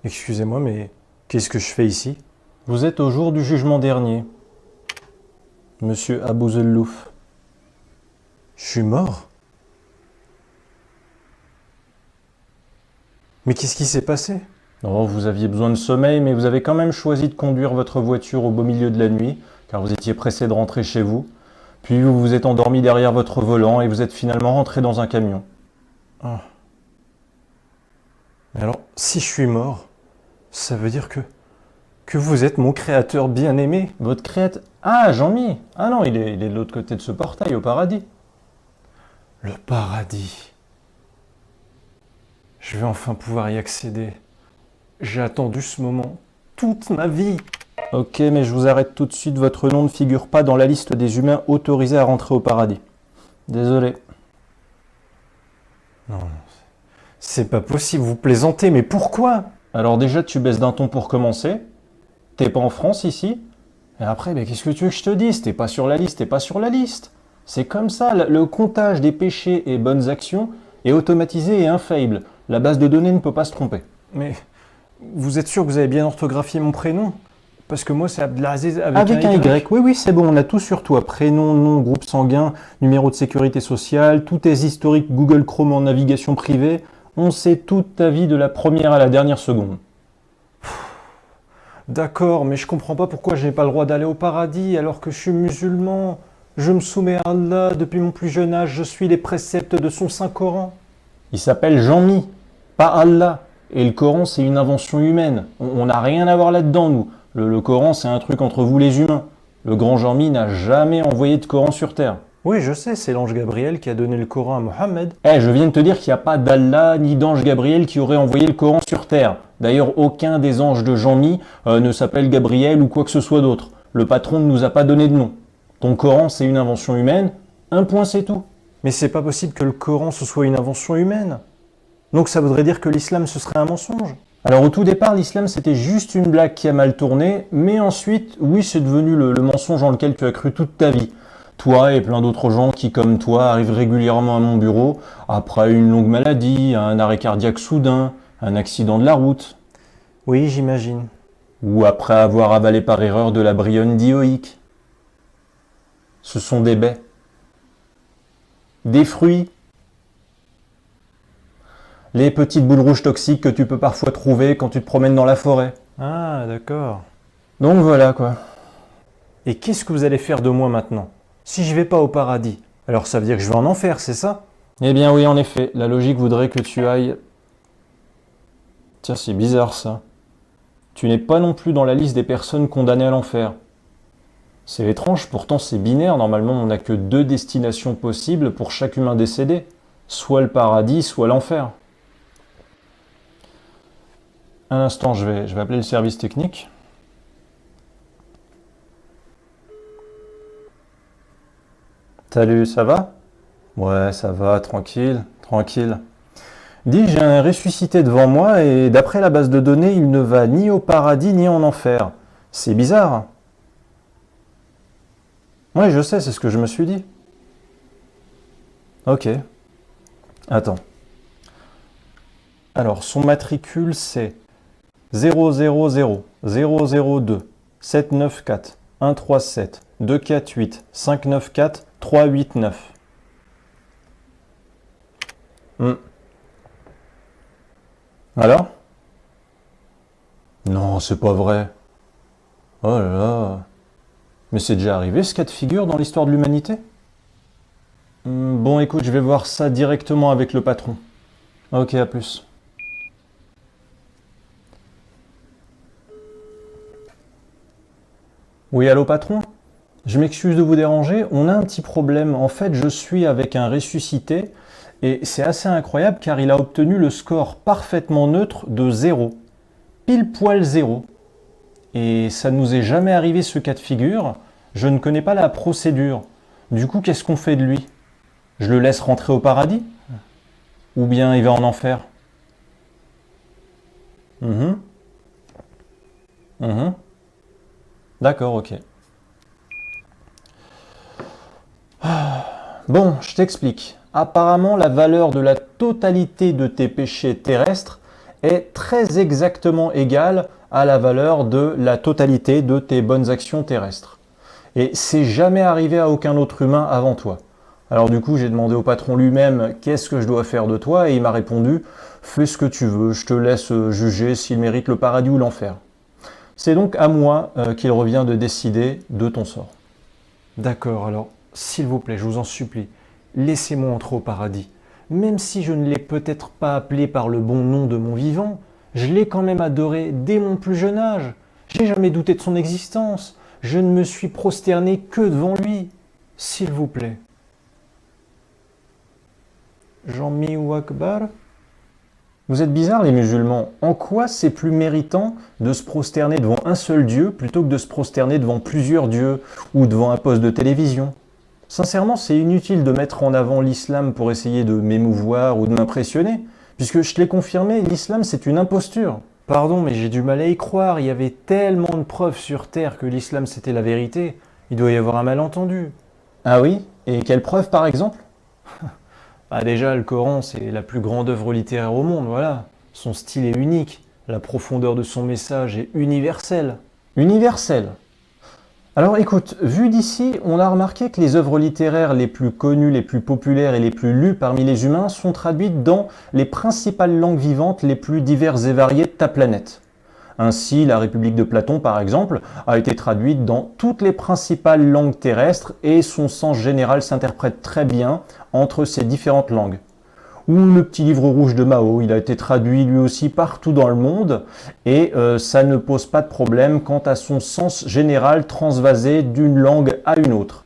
Excusez-moi, mais qu'est-ce que je fais ici? Vous êtes au jour du jugement dernier, monsieur Abou Zellouf. Je suis mort? Mais qu'est-ce qui s'est passé? Non, vous aviez besoin de sommeil, mais vous avez quand même choisi de conduire votre voiture au beau milieu de la nuit, car vous étiez pressé de rentrer chez vous. Puis vous vous êtes endormi derrière votre volant et vous êtes finalement rentré dans un camion. Ah. Mais alors, si je suis mort, ça veut dire que vous êtes mon créateur bien-aimé. Votre créateur... Ah, Jean-Mi. Ah non, il est de l'autre côté de ce portail, au paradis. Le paradis. Je vais enfin pouvoir y accéder. J'ai attendu ce moment toute ma vie. Ok, mais je vous arrête tout de suite, votre nom ne figure pas dans la liste des humains autorisés à rentrer au paradis. Désolé. Non, c'est pas possible, vous plaisantez, mais pourquoi? Alors déjà, tu baisses d'un ton pour commencer. T'es pas en France ici. Et après, mais qu'est-ce que tu veux que je te dise? T'es pas sur la liste, t'es pas sur la liste. C'est comme ça, le comptage des péchés et bonnes actions est automatisé et infaillible. La base de données ne peut pas se tromper. Mais vous êtes sûr que vous avez bien orthographié mon prénom? Parce que moi, c'est Abdelaziz avec Avec un Y. Oui, oui, c'est bon, on a tout sur toi. Prénom, nom, groupe sanguin, numéro de sécurité sociale, tous tes historiques Google Chrome en navigation privée. On sait toute ta vie de la première à la dernière seconde. D'accord, mais je comprends pas pourquoi je n'ai pas le droit d'aller au paradis alors que je suis musulman. Je me soumets à Allah depuis mon plus jeune âge, je suis les préceptes de son Saint-Coran. Il s'appelle Jean-Mi, pas Allah. Et le Coran, c'est une invention humaine. On n'a rien à voir là-dedans, nous. Le Coran, c'est un truc entre vous les humains. Le grand Jean-Mi n'a jamais envoyé de Coran sur Terre. Oui, je sais, c'est l'ange Gabriel qui a donné le Coran à Mohammed. Eh, je viens de te dire qu'il n'y a pas d'Allah ni d'ange Gabriel qui aurait envoyé le Coran sur Terre. D'ailleurs, aucun des anges de Jean-Mi ne s'appelle Gabriel ou quoi que ce soit d'autre. Le patron ne nous a pas donné de nom. Ton Coran, c'est une invention humaine. Un point, c'est tout. Mais c'est pas possible que le Coran ce soit une invention humaine. Donc ça voudrait dire que l'islam ce serait un mensonge. Alors au tout départ, l'islam c'était juste une blague qui a mal tourné, mais ensuite, oui, c'est devenu le mensonge en lequel tu as cru toute ta vie. Toi et plein d'autres gens qui, comme toi, arrivent régulièrement à mon bureau après une longue maladie, un arrêt cardiaque soudain, un accident de la route, Oui, j'imagine. ou après avoir avalé par erreur de la brionne dioïque. Ce sont des baies, des fruits, les petites boules rouges toxiques que tu peux parfois trouver quand tu te promènes dans la forêt. Ah, d'accord. Donc voilà quoi. Et qu'est-ce que vous allez faire de moi maintenant? Si je vais pas au paradis, alors ça veut dire que je vais en enfer, c'est ça? Eh bien oui, en effet, la logique voudrait que tu ailles... Tiens, c'est bizarre ça. Tu n'es pas non plus dans la liste des personnes condamnées à l'enfer. C'est étrange, pourtant c'est binaire, normalement on n'a que deux destinations possibles pour chaque humain décédé. Soit le paradis, soit l'enfer. Un instant, je vais appeler le service technique. Salut, ça va? Ouais, ça va, tranquille, tranquille. Dis, j'ai un ressuscité devant moi et d'après la base de données, il ne va ni au paradis ni en enfer. C'est bizarre. Ouais, je sais, c'est ce que je me suis dit. Ok. Attends. Alors, son matricule, c'est 000-002-794-137-248-594-389. Hmm. Alors? Non, c'est pas vrai. Oh là là. Mais c'est déjà arrivé ce cas de figure dans l'histoire de l'humanité? Bon, écoute, je vais voir ça directement avec le patron. Ok, à plus. Oui, allô patron? Je m'excuse de vous déranger, on a un petit problème. En fait, je suis avec un ressuscité et c'est assez incroyable car il a obtenu le score parfaitement neutre de 0. Pile poil 0. Et ça ne nous est jamais arrivé ce cas de figure. Je ne connais pas la procédure. Du coup, qu'est-ce qu'on fait de lui? Je le laisse rentrer au paradis? Ou bien il va en enfer? Mhm. Mhm. D'accord, ok. Bon, je t'explique. Apparemment, la valeur de la totalité de tes péchés terrestres est très exactement égale à la valeur de la totalité de tes bonnes actions terrestres. Et c'est jamais arrivé à aucun autre humain avant toi. Alors du coup, j'ai demandé au patron lui-même qu'est-ce que je dois faire de toi et il m'a répondu fais ce que tu veux, je te laisse juger s'il mérite le paradis ou l'enfer. C'est donc à moi qu'il revient de décider de ton sort. D'accord, alors, s'il vous plaît, je vous en supplie, laissez-moi entrer au paradis. Même si je ne l'ai peut-être pas appelé par le bon nom de mon vivant, je l'ai quand même adoré dès mon plus jeune âge. J'ai jamais douté de son existence. Je ne me suis prosterné que devant lui. S'il vous plaît. Jean-Mi ou Akbar? Vous êtes bizarres les musulmans. En quoi c'est plus méritant de se prosterner devant un seul Dieu plutôt que de se prosterner devant plusieurs dieux ou devant un poste de télévision? Sincèrement, c'est inutile de mettre en avant l'islam pour essayer de m'émouvoir ou de m'impressionner, puisque je te l'ai confirmé, l'islam c'est une imposture. Pardon, mais j'ai du mal à y croire. Il y avait tellement de preuves sur Terre que l'islam c'était la vérité. Il doit y avoir un malentendu. Ah oui? Et quelle preuve par exemple? Bah déjà, le Coran, c'est la plus grande œuvre littéraire au monde, voilà. Son style est unique. La profondeur de son message est universelle. Universel. Alors écoute, vu d'ici, on a remarqué que les œuvres littéraires les plus connues, les plus populaires et les plus lues parmi les humains sont traduites dans les principales langues vivantes les plus diverses et variées de ta planète. Ainsi, la République de Platon, par exemple, a été traduite dans toutes les principales langues terrestres et son sens général s'interprète très bien entre ces différentes langues. Ou le petit livre rouge de Mao, il a été traduit lui aussi partout dans le monde et ça ne pose pas de problème quant à son sens général transvasé d'une langue à une autre.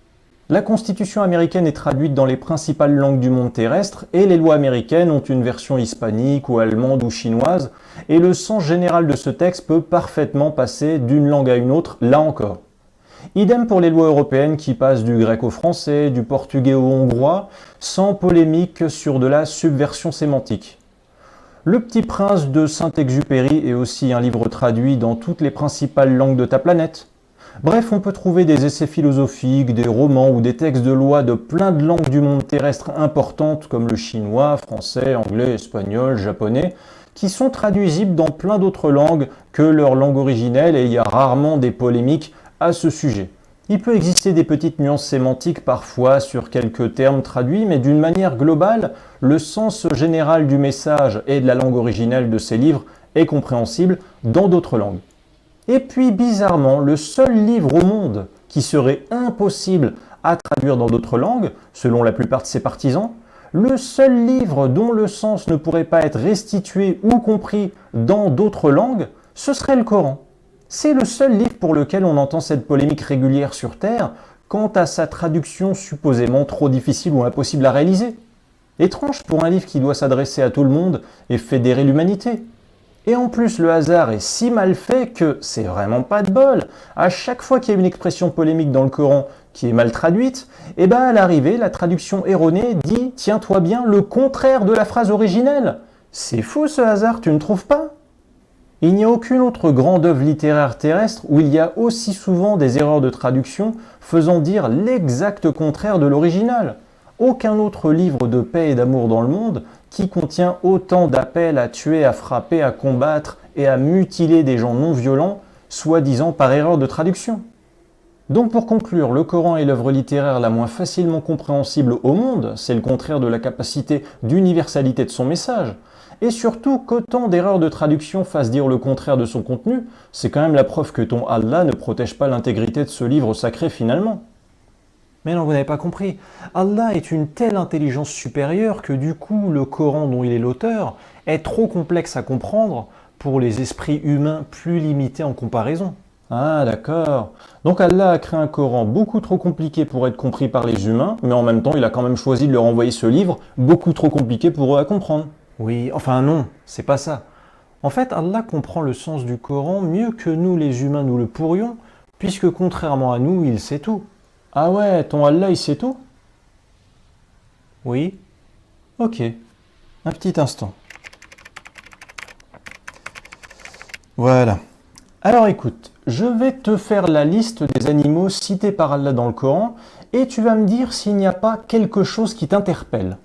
La Constitution américaine est traduite dans les principales langues du monde terrestre et les lois américaines ont une version hispanique ou allemande ou chinoise et le sens général de ce texte peut parfaitement passer d'une langue à une autre, là encore. Idem pour les lois européennes qui passent du grec au français, du portugais au hongrois, sans polémique sur de la subversion sémantique. Le Petit Prince de Saint-Exupéry est aussi un livre traduit dans toutes les principales langues de ta planète. Bref, on peut trouver des essais philosophiques, des romans ou des textes de loi de plein de langues du monde terrestre importantes comme le chinois, français, anglais, espagnol, japonais, qui sont traduisibles dans plein d'autres langues que leur langue originelle et il y a rarement des polémiques à ce sujet. Il peut exister des petites nuances sémantiques parfois sur quelques termes traduits, mais d'une manière globale, le sens général du message et de la langue originelle de ces livres est compréhensible dans d'autres langues. Et puis bizarrement, le seul livre au monde qui serait impossible à traduire dans d'autres langues, selon la plupart de ses partisans, le seul livre dont le sens ne pourrait pas être restitué ou compris dans d'autres langues, ce serait le Coran. C'est le seul livre pour lequel on entend cette polémique régulière sur Terre quant à sa traduction supposément trop difficile ou impossible à réaliser. Étrange pour un livre qui doit s'adresser à tout le monde et fédérer l'humanité. Et en plus, le hasard est si mal fait que c'est vraiment pas de bol. À chaque fois qu'il y a une expression polémique dans le Coran qui est mal traduite, et à l'arrivée, la traduction erronée dit « tiens-toi bien, le contraire de la phrase originelle ». C'est fou ce hasard, tu ne trouves pas? Il n'y a aucune autre grande œuvre littéraire terrestre où il y a aussi souvent des erreurs de traduction faisant dire l'exact contraire de l'original. Aucun autre livre de paix et d'amour dans le monde qui contient autant d'appels à tuer, à frapper, à combattre et à mutiler des gens non violents, soi-disant par erreur de traduction. Donc pour conclure, le Coran est l'œuvre littéraire la moins facilement compréhensible au monde, c'est le contraire de la capacité d'universalité de son message. Et surtout, qu'autant d'erreurs de traduction fassent dire le contraire de son contenu, c'est quand même la preuve que ton Allah ne protège pas l'intégrité de ce livre sacré finalement. Mais non, vous n'avez pas compris. Allah est une telle intelligence supérieure que du coup, le Coran dont il est l'auteur est trop complexe à comprendre pour les esprits humains plus limités en comparaison. Ah d'accord. Donc Allah a créé un Coran beaucoup trop compliqué pour être compris par les humains, mais en même temps il a quand même choisi de leur envoyer ce livre beaucoup trop compliqué pour eux à comprendre. Oui, enfin non, c'est pas ça. En fait, Allah comprend le sens du Coran mieux que nous les humains nous le pourrions, puisque contrairement à nous, il sait tout. Ah ouais, ton Allah il sait tout? Oui. Ok, un petit instant. Voilà. Alors écoute, je vais te faire la liste des animaux cités par Allah dans le Coran et tu vas me dire s'il n'y a pas quelque chose qui t'interpelle.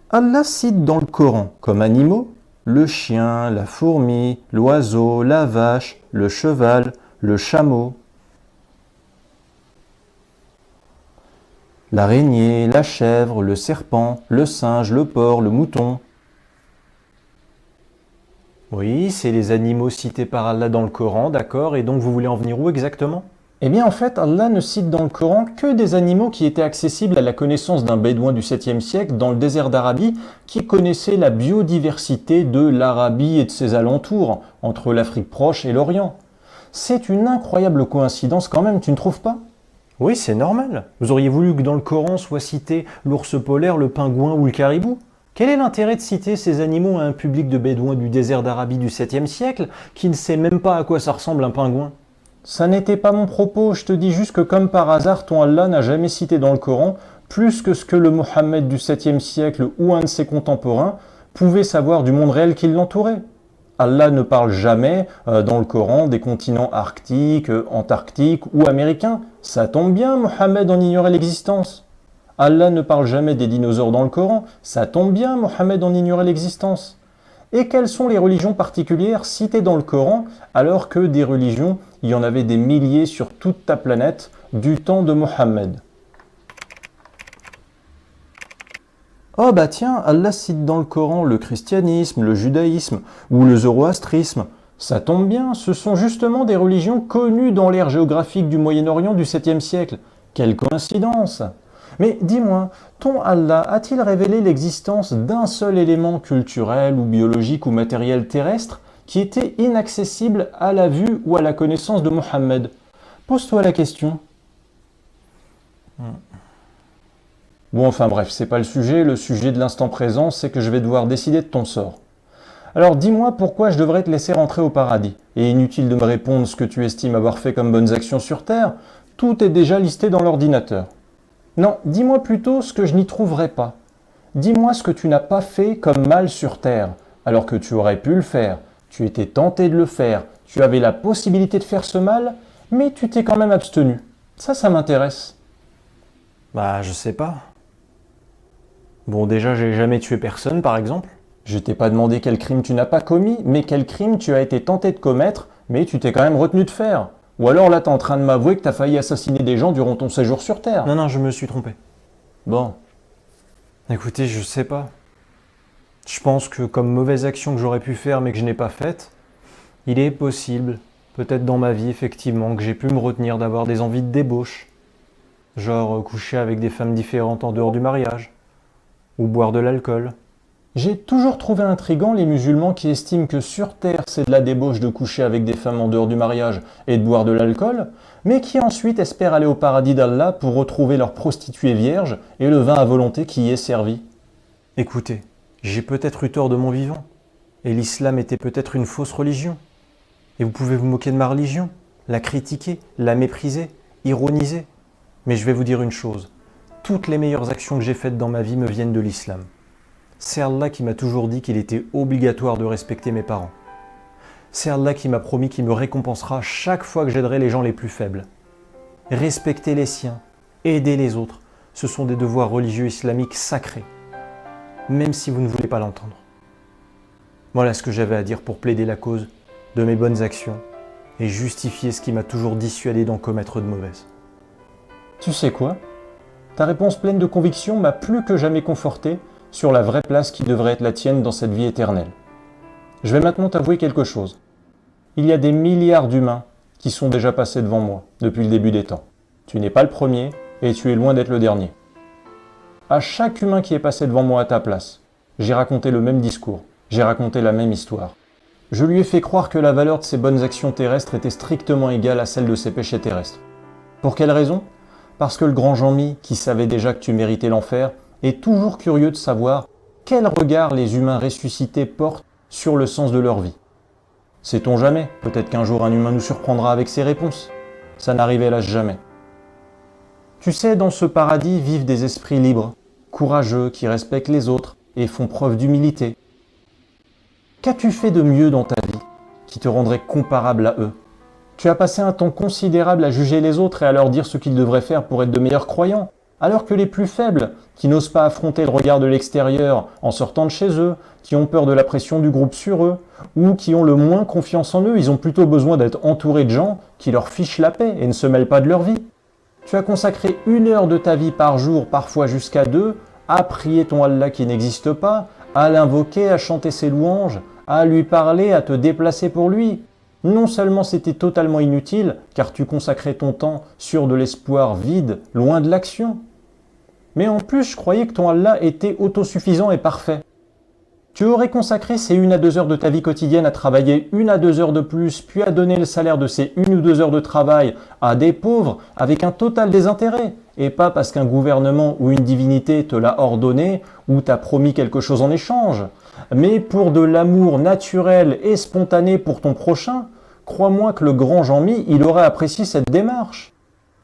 Allah cite dans le Coran comme animaux le chien, la fourmi, l'oiseau, la vache, le cheval, le chameau, l'araignée, la chèvre, le serpent, le singe, le porc, le mouton. Oui, c'est les animaux cités par Allah dans le Coran, d'accord, et donc vous voulez en venir où exactement? Eh bien en fait, Allah ne cite dans le Coran que des animaux qui étaient accessibles à la connaissance d'un bédouin du 7e siècle dans le désert d'Arabie qui connaissait la biodiversité de l'Arabie et de ses alentours, entre l'Afrique proche et l'Orient. C'est une incroyable coïncidence quand même, tu ne trouves pas? Oui, c'est normal. Vous auriez voulu que dans le Coran soit cité l'ours polaire, le pingouin ou le caribou? Quel est l'intérêt de citer ces animaux à un public de bédouins du désert d'Arabie du 7e siècle qui ne sait même pas à quoi ça ressemble un pingouin? Ça n'était pas mon propos, je te dis juste que comme par hasard, ton Allah n'a jamais cité dans le Coran plus que ce que le Mohammed du 7e siècle ou un de ses contemporains pouvait savoir du monde réel qui l'entourait. Allah ne parle jamais dans le Coran des continents arctiques, antarctiques ou américains. Ça tombe bien, Mohammed en ignorait l'existence. Allah ne parle jamais des dinosaures dans le Coran. Ça tombe bien, Mohammed en ignorait l'existence. Et quelles sont les religions particulières citées dans le Coran alors que des religions, il y en avait des milliers sur toute ta planète du temps de Mohammed? Oh bah tiens, Allah cite dans le Coran le christianisme, le judaïsme ou le zoroastrisme. Ça tombe bien, ce sont justement des religions connues dans l'ère géographique du Moyen-Orient du 7e siècle. Quelle coïncidence! Mais dis-moi, ton Allah a-t-il révélé l'existence d'un seul élément culturel ou biologique ou matériel terrestre qui était inaccessible à la vue ou à la connaissance de Mohammed? Pose-toi la question. Bon, enfin bref, c'est pas le sujet de l'instant présent, c'est que je vais devoir décider de ton sort. Alors dis-moi pourquoi je devrais te laisser rentrer au paradis. Et inutile de me répondre ce que tu estimes avoir fait comme bonnes actions sur Terre, tout est déjà listé dans l'ordinateur. Non, dis-moi plutôt ce que je n'y trouverai pas. Dis-moi ce que tu n'as pas fait comme mal sur Terre, alors que tu aurais pu le faire, tu étais tenté de le faire, tu avais la possibilité de faire ce mal, mais tu t'es quand même abstenu. Ça m'intéresse. Bah, je sais pas. Bon, déjà, j'ai jamais tué personne, par exemple. Je t'ai pas demandé quel crime tu n'as pas commis, mais quel crime tu as été tenté de commettre, mais tu t'es quand même retenu de faire. Ou alors là, t'es en train de m'avouer que t'as failli assassiner des gens durant ton séjour sur Terre. Non, je me suis trompé. Bon. Écoutez, je sais pas. Je pense que comme mauvaise action que j'aurais pu faire mais que je n'ai pas faite, il est possible, peut-être dans ma vie effectivement, que j'ai pu me retenir d'avoir des envies de débauche. Genre coucher avec des femmes différentes en dehors du mariage. Ou boire de l'alcool. J'ai toujours trouvé intriguant les musulmans qui estiment que sur Terre c'est de la débauche de coucher avec des femmes en dehors du mariage et de boire de l'alcool, mais qui ensuite espèrent aller au paradis d'Allah pour retrouver leur prostituée vierge et le vin à volonté qui y est servi. Écoutez, j'ai peut-être eu tort de mon vivant, et l'islam était peut-être une fausse religion. Et vous pouvez vous moquer de ma religion, la critiquer, la mépriser, ironiser. Mais je vais vous dire une chose, toutes les meilleures actions que j'ai faites dans ma vie me viennent de l'islam. C'est Allah qui m'a toujours dit qu'il était obligatoire de respecter mes parents. C'est Allah qui m'a promis qu'il me récompensera chaque fois que j'aiderai les gens les plus faibles. Respecter les siens, aider les autres, ce sont des devoirs religieux islamiques sacrés, même si vous ne voulez pas l'entendre. Voilà ce que j'avais à dire pour plaider la cause de mes bonnes actions et justifier ce qui m'a toujours dissuadé d'en commettre de mauvaises. Tu sais quoi? Ta réponse pleine de conviction m'a plus que jamais conforté sur la vraie place qui devrait être la tienne dans cette vie éternelle. Je vais maintenant t'avouer quelque chose. Il y a des milliards d'humains qui sont déjà passés devant moi depuis le début des temps. Tu n'es pas le premier et tu es loin d'être le dernier. À chaque humain qui est passé devant moi à ta place, j'ai raconté le même discours, j'ai raconté la même histoire. Je lui ai fait croire que la valeur de ses bonnes actions terrestres était strictement égale à celle de ses péchés terrestres. Pour quelle raison? Parce que le grand Jean-Mi, qui savait déjà que tu méritais l'enfer, est toujours curieux de savoir quel regard les humains ressuscités portent sur le sens de leur vie. Sait-on jamais, peut-être qu'un jour un humain nous surprendra avec ses réponses. Ça n'arrive hélas jamais. Tu sais, dans ce paradis vivent des esprits libres, courageux, qui respectent les autres et font preuve d'humilité. Qu'as-tu fait de mieux dans ta vie qui te rendrait comparable à eux? Tu as passé un temps considérable à juger les autres et à leur dire ce qu'ils devraient faire pour être de meilleurs croyants, Alors que les plus faibles, qui n'osent pas affronter le regard de l'extérieur en sortant de chez eux, qui ont peur de la pression du groupe sur eux, ou qui ont le moins confiance en eux, ils ont plutôt besoin d'être entourés de gens qui leur fichent la paix et ne se mêlent pas de leur vie. Tu as consacré 1 heure de ta vie par jour, parfois jusqu'à 2, à prier ton Allah qui n'existe pas, à l'invoquer, à chanter ses louanges, à lui parler, à te déplacer pour lui. Non seulement c'était totalement inutile, car tu consacrais ton temps sur de l'espoir vide, loin de l'action, mais en plus je croyais que ton Allah était autosuffisant et parfait. Tu aurais consacré ces 1 à 2 heures de ta vie quotidienne à travailler 1 à 2 heures de plus, puis à donner le salaire de ces 1 ou 2 heures de travail à des pauvres avec un total désintérêt, et pas parce qu'un gouvernement ou une divinité te l'a ordonné ou t'a promis quelque chose en échange, mais pour de l'amour naturel et spontané pour ton prochain. Crois-moi que le grand Jean-Mi, il aurait apprécié cette démarche.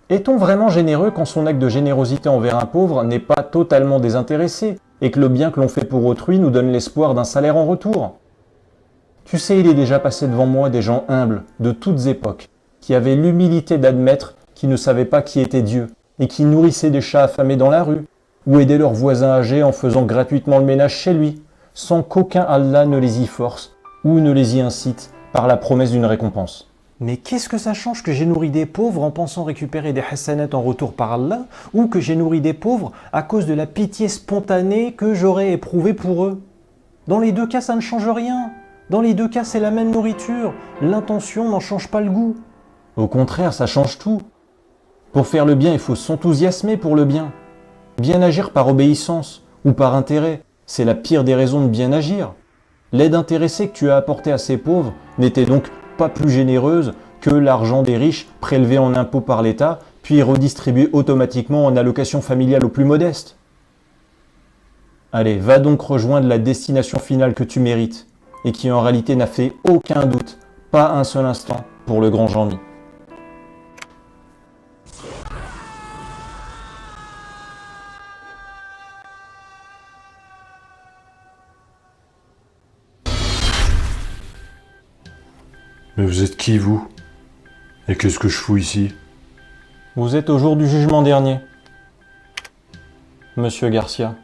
Est-on vraiment généreux quand son acte de générosité envers un pauvre n'est pas totalement désintéressé et que le bien que l'on fait pour autrui nous donne l'espoir d'un salaire en retour? Tu sais, il est déjà passé devant moi des gens humbles, de toutes époques, qui avaient l'humilité d'admettre qu'ils ne savaient pas qui était Dieu et qui nourrissaient des chats affamés dans la rue ou aidaient leurs voisins âgés en faisant gratuitement le ménage chez lui, sans qu'aucun Allah ne les y force ou ne les y incite par la promesse d'une récompense. Mais qu'est-ce que ça change que j'ai nourri des pauvres en pensant récupérer des hasanats en retour par Allah, ou que j'ai nourri des pauvres à cause de la pitié spontanée que j'aurais éprouvée pour eux? Dans les deux cas, ça ne change rien. Dans les deux cas, c'est la même nourriture. L'intention n'en change pas le goût. Au contraire, ça change tout. Pour faire le bien, il faut s'enthousiasmer pour le bien. Bien agir par obéissance ou par intérêt, c'est la pire des raisons de bien agir. L'aide intéressée que tu as apportée à ces pauvres n'était donc pas plus généreuse que l'argent des riches prélevé en impôts par l'État, puis redistribué automatiquement en allocation familiale aux plus modestes. Allez, va donc rejoindre la destination finale que tu mérites, et qui en réalité n'a fait aucun doute, pas un seul instant, pour le grand Jean-Mi. Mais vous êtes qui, vous? Et qu'est-ce que je fous ici? Vous êtes au jour du jugement dernier, Monsieur Garcia.